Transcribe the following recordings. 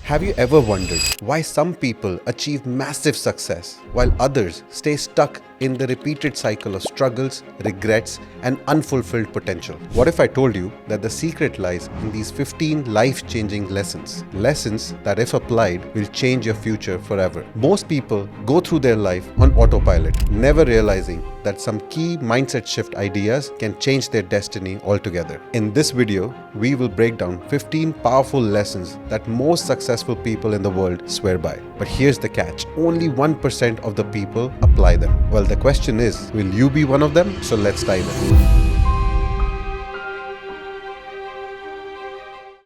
Have you ever wondered why some people achieve massive success while others stay stuck in the repeated cycle of struggles, regrets, and unfulfilled potential? What if I told you that the secret lies in these 15 life-changing lessons? Lessons that, if applied, will change your future forever. Most people go through their life on autopilot, never realizing that some key mindset shift ideas can change their destiny altogether. In this video, we will break down 15 powerful lessons that most successful people in the world swear by. But here's the catch: only 1% of the people apply them. Well, the question is, will you be one of them? So let's dive in.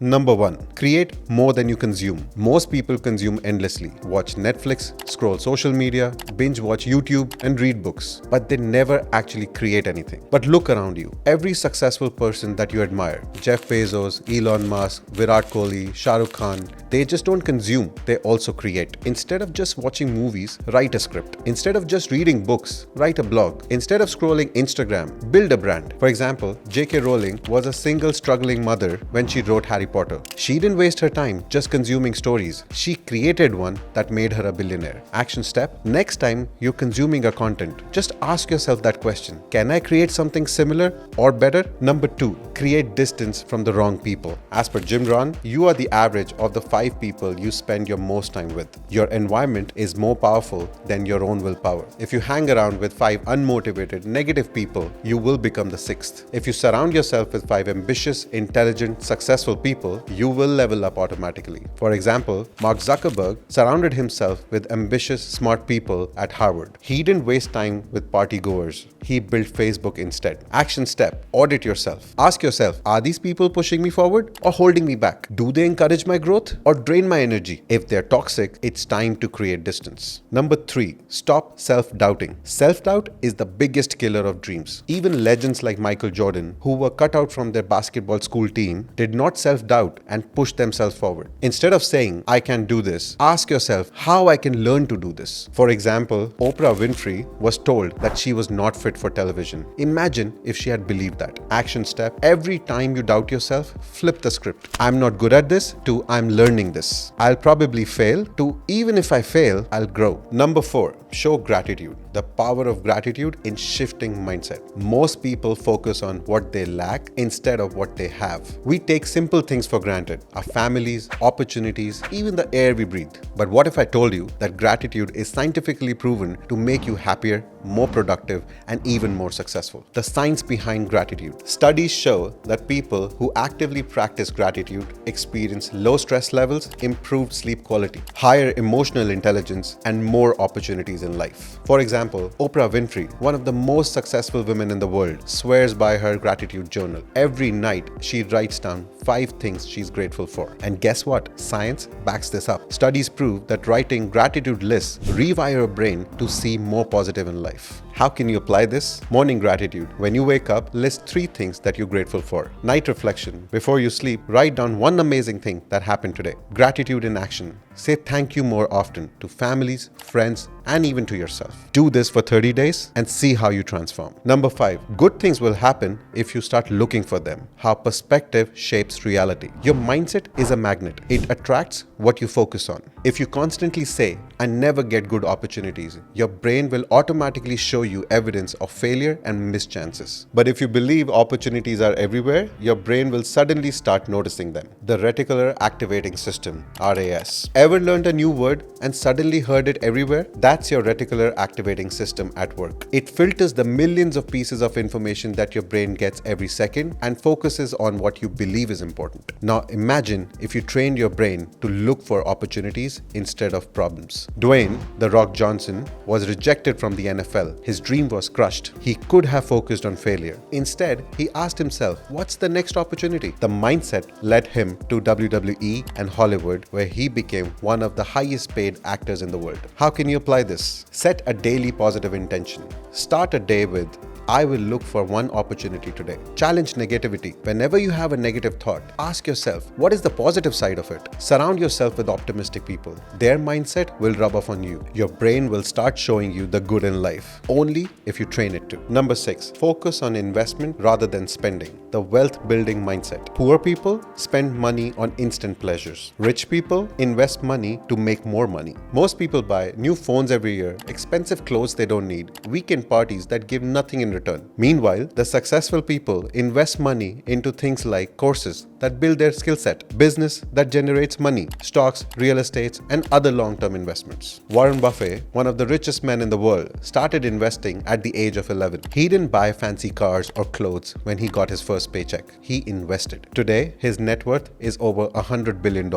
Number 1. Create more than you consume. Most people consume endlessly, watch Netflix, scroll social media, binge watch YouTube, and read books, but they never actually create anything. But look around you. Every successful person that you admire, Jeff Bezos, Elon Musk, Virat Kohli, Shah Rukh Khan, they just don't consume, they also create. Instead of just watching movies, write a script. Instead of just reading books, write a blog. Instead of scrolling Instagram, build a brand. For example, J.K. Rowling was a single struggling mother when she wrote Harry Potter. She didn't waste her time just consuming stories. She created one that made her a billionaire. Action step: next time you're consuming a content, just ask yourself that question: can I create something similar or better? Number 2. Create distance from the wrong people. As per Jim Rohn, you are the average of the 5 people you spend your most time with. Your environment is more powerful than your own willpower. If you hang around with 5 unmotivated, negative people, you will become the 6th. If you surround yourself with 5 ambitious, intelligent, successful people, you will level up automatically. For example, Mark Zuckerberg surrounded himself with ambitious, smart people at Harvard. He didn't waste time with party goers. He built Facebook instead. Action step: audit yourself. Ask yourself, are these people pushing me forward or holding me back? Do they encourage my growth or drain my energy? If they're toxic, it's time to create distance. Number 3. Stop self-doubting. Self-doubt is the biggest killer of dreams. Even legends like Michael Jordan, who were cut out from their basketball school team, did not self-doubt and push themselves forward. Instead of saying, I can't do this, ask yourself how I can learn to do this. For example, Oprah Winfrey was told that she was not fit for television. Imagine if she had believed that. Action step: every time you doubt yourself, flip the script. I'm not good at this to I'm learning this. I'll probably fail to even if I fail, I'll grow. Number 4. Show gratitude. The power of gratitude in shifting mindset. Most people focus on what they lack instead of what they have. We take simple things for granted: our families, opportunities, even the air we breathe. But what if I told you that gratitude is scientifically proven to make you happier, more productive, and even more successful? The science behind gratitude. Studies show that people who actively practice gratitude experience low stress levels, improved sleep quality, higher emotional intelligence, and more opportunities in life. For example, Oprah Winfrey, one of the most successful women in the world, swears by her gratitude journal. Every night, she writes down 5 things she's grateful for. And guess what? Science backs this up. Studies prove that writing gratitude lists rewire your brain to see more positive in life. How can you apply this? Morning gratitude. When you wake up, list 3 things that you're grateful for. Night reflection. Before you sleep, write down 1 amazing thing that happened today. Gratitude in action. Say thank you more often to families, friends, and even to yourself. Do this for 30 days and see how you transform. Number 5. Good things will happen if you start looking for them. How perspective shapes reality. Your mindset is a magnet. It attracts what you focus on. If you constantly say, I never get good opportunities, your brain will automatically show you evidence of failure and missed chances. But if you believe opportunities are everywhere, your brain will suddenly start noticing them. The reticular activating system, RAS. Ever learned a new word and suddenly heard it everywhere? That's your reticular activating system at work. It filters the millions of pieces of information that your brain gets every second and focuses on what you believe is important. Now imagine if you trained your brain to look for opportunities instead of problems. Dwayne "The Rock" Johnson was rejected from the NFL. His dream was crushed. He could have focused on failure. Instead, he asked himself, what's the next opportunity? The mindset led him to WWE and Hollywood, where he became one of the highest paid actors in the world. How can you apply this? Set a daily positive intention. Start a day with, I will look for one opportunity today. Challenge negativity. Whenever you have a negative thought, ask yourself, what is the positive side of it? Surround yourself with optimistic people. Their mindset will rub off on you. Your brain will start showing you the good in life, only if you train it to. Number 6, focus on investment rather than spending. The wealth building mindset. Poor people spend money on instant pleasures. Rich people invest money to make more money. Most people buy new phones every year, expensive clothes they don't need, weekend parties that give nothing in return. Meanwhile, the successful people invest money into things like courses that build their skill set, business that generates money, stocks, real estates, and other long-term investments. Warren Buffett, one of the richest men in the world, started investing at the age of 11. He didn't buy fancy cars or clothes when he got his first paycheck. He invested. Today, his net worth is over $100 billion.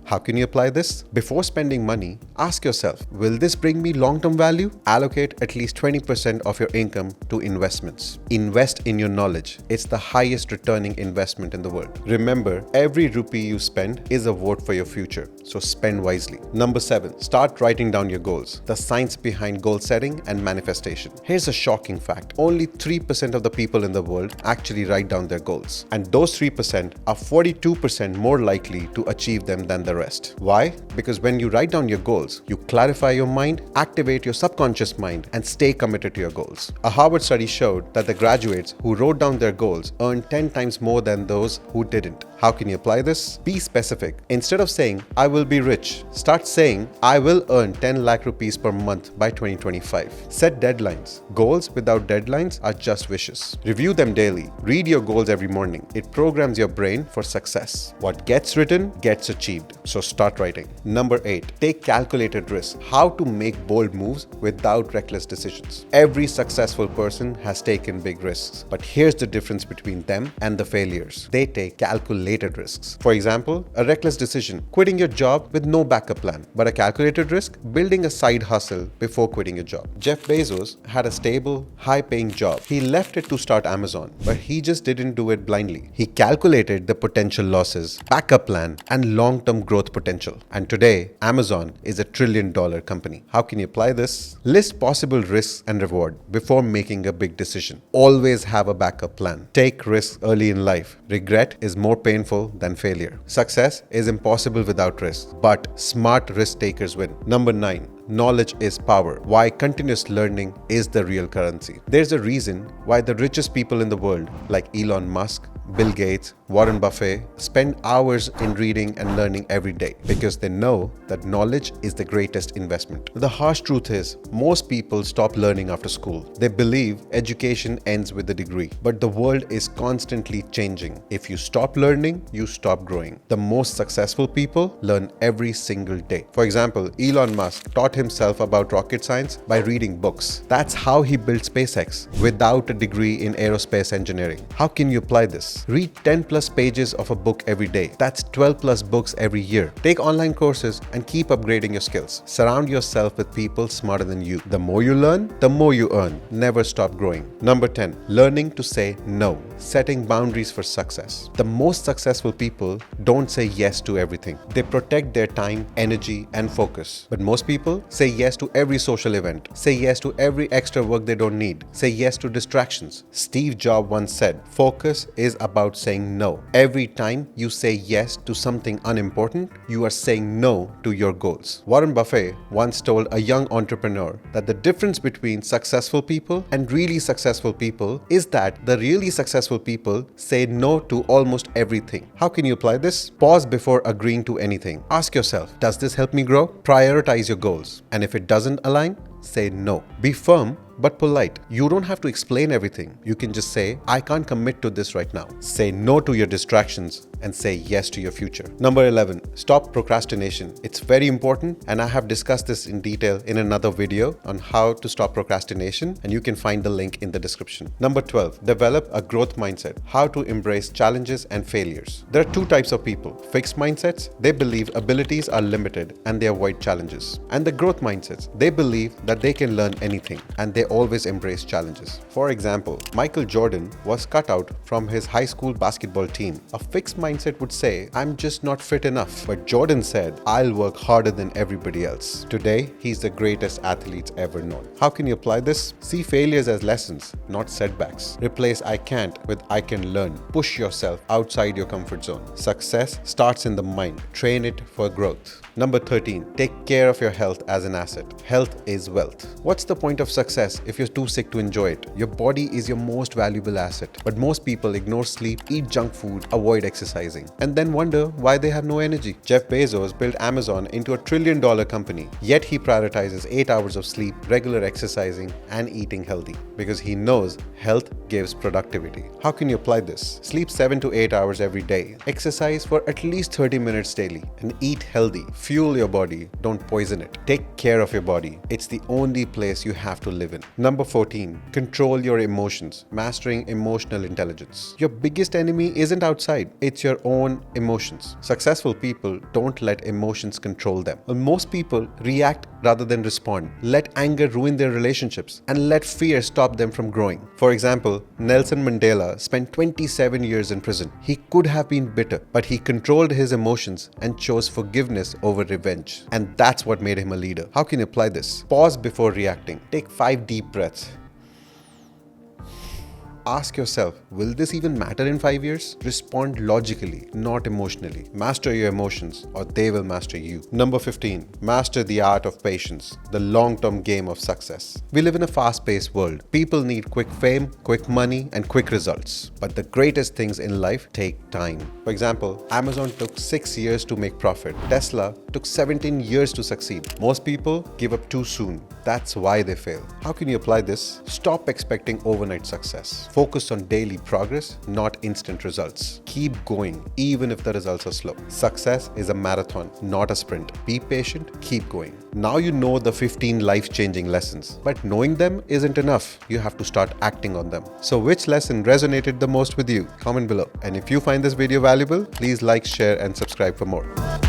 How can you apply this? Before spending money, ask yourself, will this bring me long-term value? Allocate at least 20% of your income to investments. Invest in your knowledge. It's the highest returning investment in the world. Remember, every rupee you spend is a vote for your future, so spend wisely. Number 7, start writing down your goals. The science behind goal setting and manifestation. Here's a shocking fact. Only 3% of the people in the world actually write down their goals. And those 3% are 42% more likely to achieve them than the rest. Why? Because when you write down your goals, you clarify your mind, activate your subconscious mind, and stay committed to your goals. A Harvard study showed that the graduates who wrote down their goals earned 10 times more than those who didn't. How can you apply this? Be specific. Instead of saying, I will be rich, start saying, I will earn 10 lakh rupees per month by 2025. Set deadlines. Goals without deadlines are just wishes. Review them daily. Read your goals every morning. It programs your brain for success. What gets written gets achieved. So start writing. Number 8, take calculated risks. How to make bold moves without reckless decisions. Every successful person has taken big risks, but here's the difference between them and the failures. They take calculated risks. For example, a reckless decision, quitting your job with no backup plan, but a calculated risk, building a side hustle before quitting your job. Jeff Bezos had a stable, high-paying job. He left it to start Amazon, but he just didn't do it blindly. He calculated the potential losses, backup plan, and long-term growth potential. And today, Amazon is a $1 trillion company. How can you apply this? List possible risks and reward before making a big decision. Always have a backup plan. Take risks early in life. Regret is more painful than failure. Success is impossible without risk, but smart risk takers win. Number 9. Knowledge is power. Why continuous learning is the real currency. There's a reason why the richest people in the world, like Elon Musk, Bill Gates, Warren Buffett, spend hours in reading and learning every day because they know that knowledge is the greatest investment. The harsh truth is, most people stop learning after school. They believe education ends with a degree, but the world is constantly changing. If you stop learning, you stop growing. The most successful people learn every single day. For example, Elon Musk taught himself about rocket science by reading books. That's how he built SpaceX without a degree in aerospace engineering. How can you apply this? Read 10 plus pages of a book every day. That's 12 plus books every year. Take online courses and keep upgrading your skills. Surround yourself with people smarter than you. The more you learn, the more you earn. Never stop growing. Number 10, learning to say no. Setting boundaries for success. The most successful people don't say yes to everything. They protect their time, energy, and focus. But most people say yes to every social event. Say yes to every extra work they don't need. Say yes to distractions. Steve Jobs once said, focus is about saying no. Every time you say yes to something unimportant, you are saying no to your goals. Warren Buffett once told a young entrepreneur that the difference between successful people and really successful people is that the really successful people say no to almost everything. How can you apply this? Pause before agreeing to anything. Ask yourself, does this help me grow? Prioritize your goals. And if it doesn't align, say no. Be firm but polite. You don't have to explain everything. You can just say, I can't commit to this right now. Say no to your distractions and say yes to your future. Number 11, stop procrastination. It's very important, and I have discussed this in detail in another video on how to stop procrastination, and you can find the link in the description. Number 12, develop a growth mindset. How to embrace challenges and failures. There are two types of people. Fixed mindsets, they believe abilities are limited and they avoid challenges. And the growth mindsets, they believe that they can learn anything and they always embrace challenges. For example, Michael Jordan was cut out from his high school basketball team. A fixed mindset would say, I'm just not fit enough. But Jordan said, I'll work harder than everybody else. Today, he's the greatest athlete ever known. How can you apply this? See failures as lessons, not setbacks. Replace I can't with I can learn. Push yourself outside your comfort zone. Success starts in the mind. Train it for growth. Number 13, take care of your health as an asset. Health is wealth. What's the point of success if you're too sick to enjoy it? Your body is your most valuable asset. But most people ignore sleep, eat junk food, avoid exercising, and then wonder why they have no energy. Jeff Bezos built Amazon into $1 trillion company, yet he prioritizes 8 hours of sleep, regular exercising, and eating healthy because he knows health gives productivity. How can you apply this? Sleep 7 to 8 hours every day, exercise for at least 30 minutes daily, and eat healthy. Fuel your body, don't poison it. Take care of your body. It's the only place you have to live in. Number 14, control your emotions, mastering emotional intelligence. Your biggest enemy isn't outside, it's your own emotions. Successful people don't let emotions control them. Well, most people react rather than respond, let anger ruin their relationships, and let fear stop them from growing. For example, Nelson Mandela spent 27 years in prison. He could have been bitter, but he controlled his emotions and chose forgiveness over revenge. And that's what made him a leader. How can you apply this? Pause before reacting. Take 5 deep breaths. Ask yourself, will this even matter in 5 years? Respond logically, not emotionally. Master your emotions or they will master you. Number 15, master the art of patience, the long-term game of success. We live in a fast-paced world. People need quick fame, quick money, and quick results. But the greatest things in life take time. For example, Amazon took 6 years to make profit. Tesla took 17 years to succeed. Most people give up too soon. That's why they fail. How can you apply this? Stop expecting overnight success. Focus on daily progress, not instant results. Keep going, even if the results are slow. Success is a marathon, not a sprint. Be patient, keep going. Now you know the 15 life-changing lessons, but knowing them isn't enough. You have to start acting on them. So which lesson resonated the most with you? Comment below. And if you find this video valuable, please like, share, and subscribe for more.